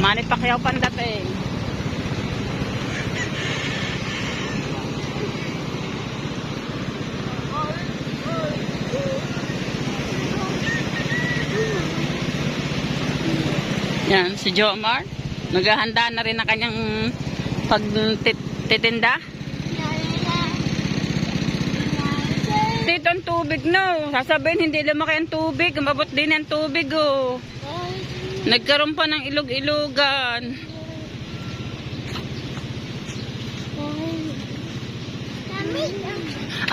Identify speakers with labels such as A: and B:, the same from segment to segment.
A: Manny Pacquiao pandating. Yan, si Jomar. Naghahanda na rin ang kanyang pagtitinda. Dito ang tubig, no. Sasabihin, hindi lumaki ang tubig. Mabot din ang tubig, oh. Nagkaroon pa ng ilog-ilogan.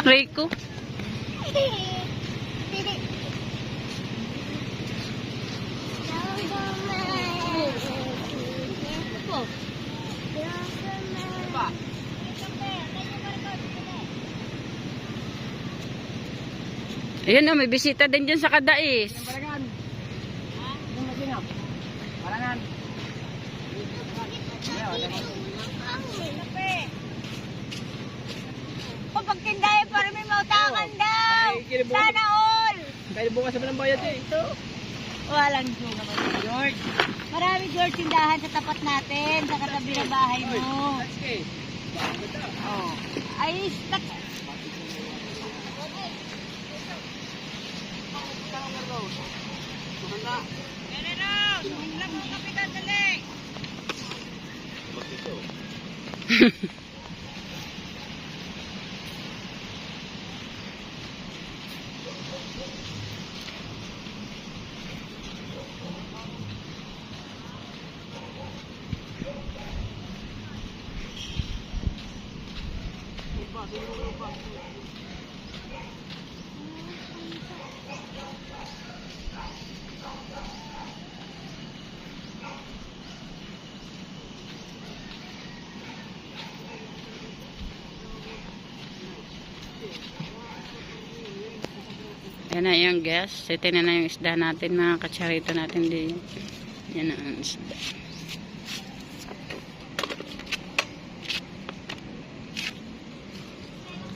A: Aray ko. Ayun na, may bisita din dyan sa Kadais.
B: Paranan. Yung masino. Paranan.
C: Pagtindahe para may mautakan daw. Sana all.
B: Kaya bukas naman ang bayad eh. Ito.
C: Walang joke naman, George. Marami, George, tindahan sa tapat natin, sa katabi ng bahay mo.
B: That's okay.
C: Oh. Ay, stuck.
A: Yan na yung guys. Ito na yung isda natin, mga katsarito natin din. Yan na ang isda.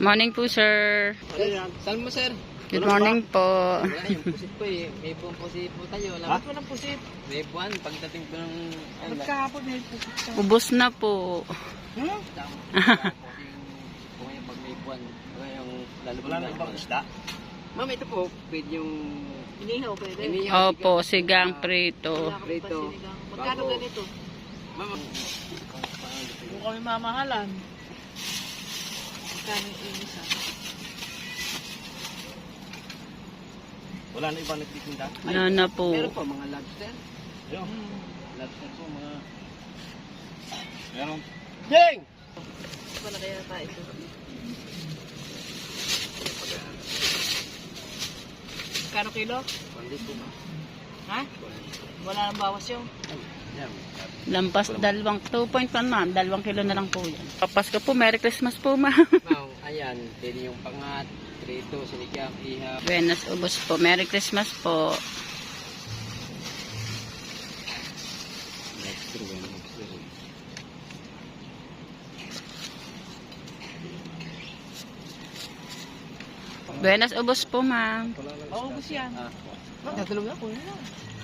A: Morning po, sir.
B: Saan mo, sir?
A: Good morning po.
B: Wala yung pusit po eh. May buwan pusit po tayo. Lahat po ng pusit. May buwan. Pagdating po ng... Magkahapon may pusit ka.
A: Ubos na po.
B: Kung ngayon pag may buwan. Ngayong lalo wala na ibang isda? Ma'am, ito po. Pwede yung...
C: Inihaw, pwede.
A: Opo, sigang prito.
B: Prito.
C: Magkano ganito?
B: Ma'am,
C: Kung kami mamahalan. Magkano yung isa?
B: wala na ibang nagtitinda?
A: Wala na po.
B: Meron po mga lobster. Ayun. Lobster po mga... Meron. Ding!
C: Wala kaya tayo ito. Kano kilo?
B: Pandit po ma'am.
C: Ha? Wala nang bawas yung.
B: Yan.
A: Lampas 2.1 ma'am. 2 kilo na lang po yan. Papasko po. Merry Christmas po, ma'am.
B: Ma'am, ayan. Pwede yung pangat. Prito, sinigang, ihap.
A: Buenas ubos po. Merry Christmas po. Buenas ubos po, ma'am.
C: Maubos yan.
B: Natulog na po yun.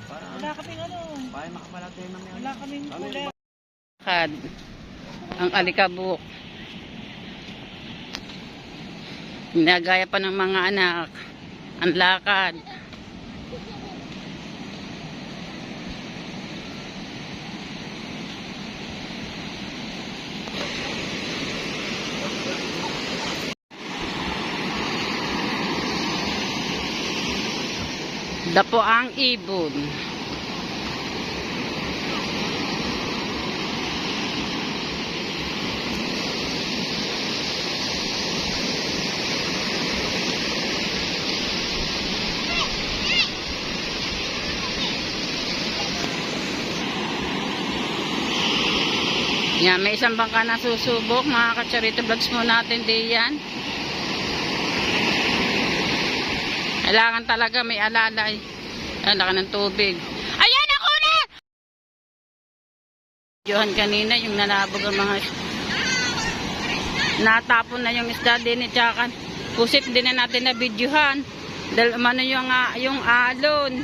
C: Wala kaming ano.
B: Para makapalag tayo mamaya.
C: Wala kaming kulay.
A: Kad. Ang alikabok. Nagaya pa ng mga anak. Ang lakad. Dapo ang ibon. Yan, may isang bangka na susubok. Mga katsarito vlogs mo natin diyan. Kailangan talaga may alalay. Ang laki ng tubig. Ayan ako na! Johan kanina yung nalabog ang mga natapon na yung isda din at saka pusit din na natin na videohan. Dahil umano yung alon.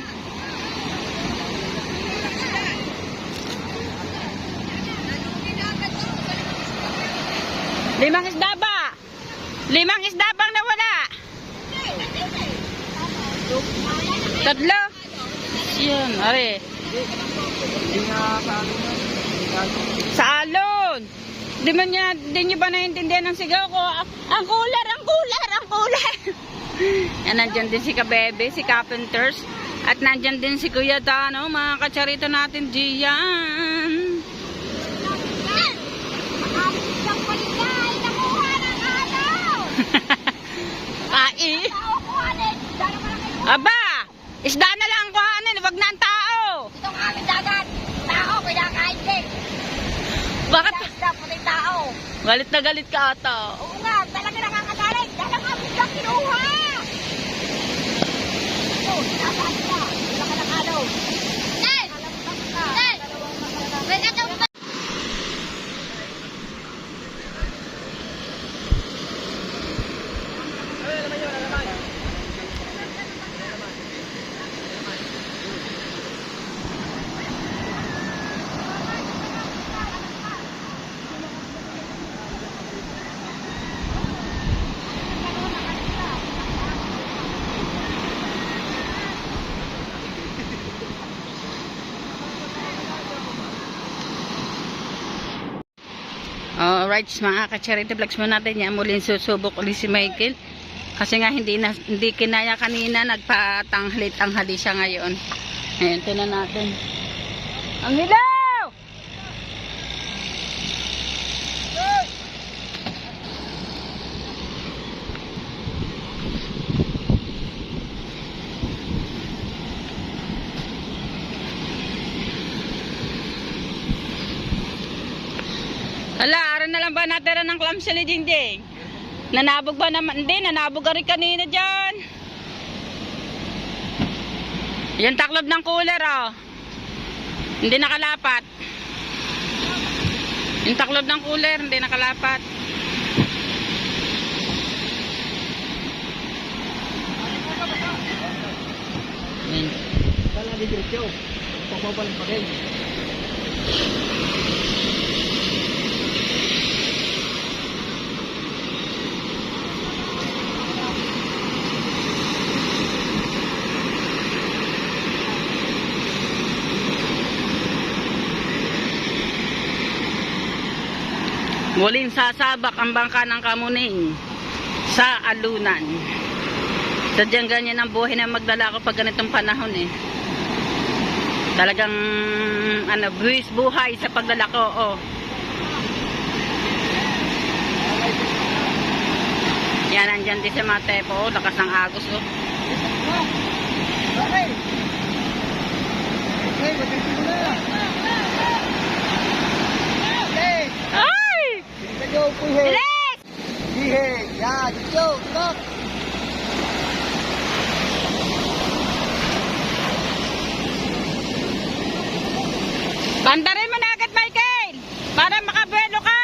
A: Limang isda ba? Limang isda bang nawala? Tatlo? Yun, are. Sa alon. Di nyo ba naiintindihan ng sigaw ko? Ang cooler, ang cooler, ang cooler. Yan, nandyan din si Kabebe, si Carpenters. At nandyan din si Kuya Dano, mga katsarito natin diyan. Ai. Aba, isda na lang ang kuhanin, wag na ang tao.
C: Itong aming dagat. Tao, pinakain din.
A: Bakit?
C: Isda, puti tao.
A: Galit na galit ka ata.
C: Oo nga, talaga nakakagalit. Dahil ang aming dagat kinuha. Oh, nasaan sila? Wala ka nakalaw. Nay! Nay! May kataw pa.
A: Alright, mga ka-charity vlogs mo natin yan. Muling susubok ulit si Michael. Kasi nga hindi kinaya kanina. Nagpatanghali siya ngayon. Ayan, tinan natin. Ang hilaw! Hala, aran na lang ba natira ng clam sila, Jingjing? Nanabog ba naman? Hindi, nanabog ka rin kanina dyan. Yan taklob ng cooler, oh. Hindi nakalapat. Yung taklob ng cooler, hindi nakalapat. Yan.
B: Kala di diretso. Pagpapalik pa rin.
A: Muling sasabak ang bangka ng Kamuning sa alunan. Sadyang ganyan ang buhay na maglalako pag ganitong panahon eh. Talagang buwis buhay sa paglalako. Oh. Yan, nandyan din sa mga tepo. Oh. Lakas ng agos. Oh.
B: Okay. Okay, matindi mo na.
A: Ay!
B: Go, puhe.
A: Bilis!
B: Puhe. Yan, go, stop.
A: Bandarin mo na agad, Michael! Para makabuelo ka!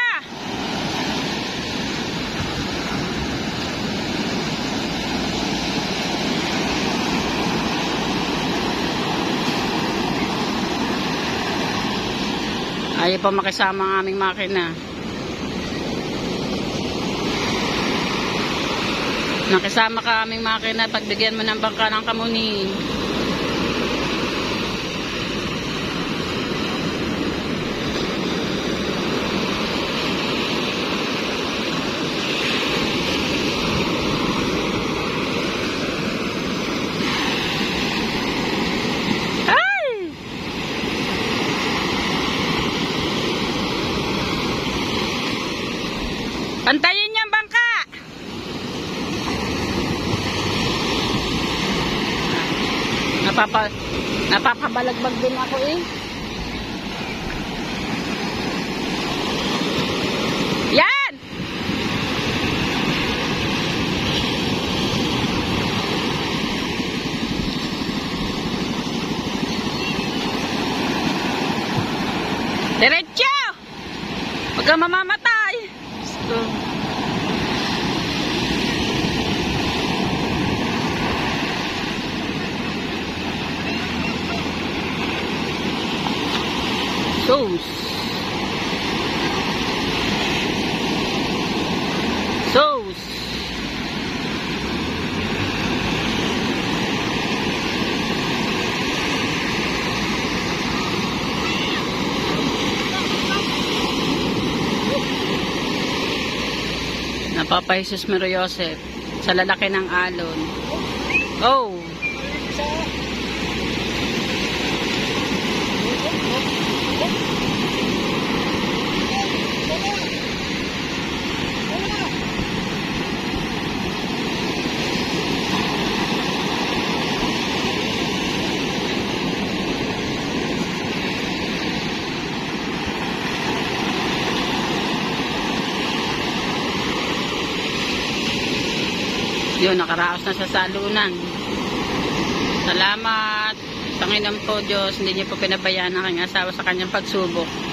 A: Ayaw pa makisama ang aming makina. Nakisama ka aming makina, pagbigyan mo ng bangka ng Kamuning. Pantayin niyo ang bangka! Napapabalagbag din ako eh. Yan! Diretso! Huwag kang mamamatay! So, sauce. Papa Jesus Mero Joseph sa lalaki ng alon. Oh! Yun, nakaraos na sa salunan. Salamat, Panginoon po Diyos, hindi niyo po pinabayaan ang aking asawa sa kanyang pagsubok.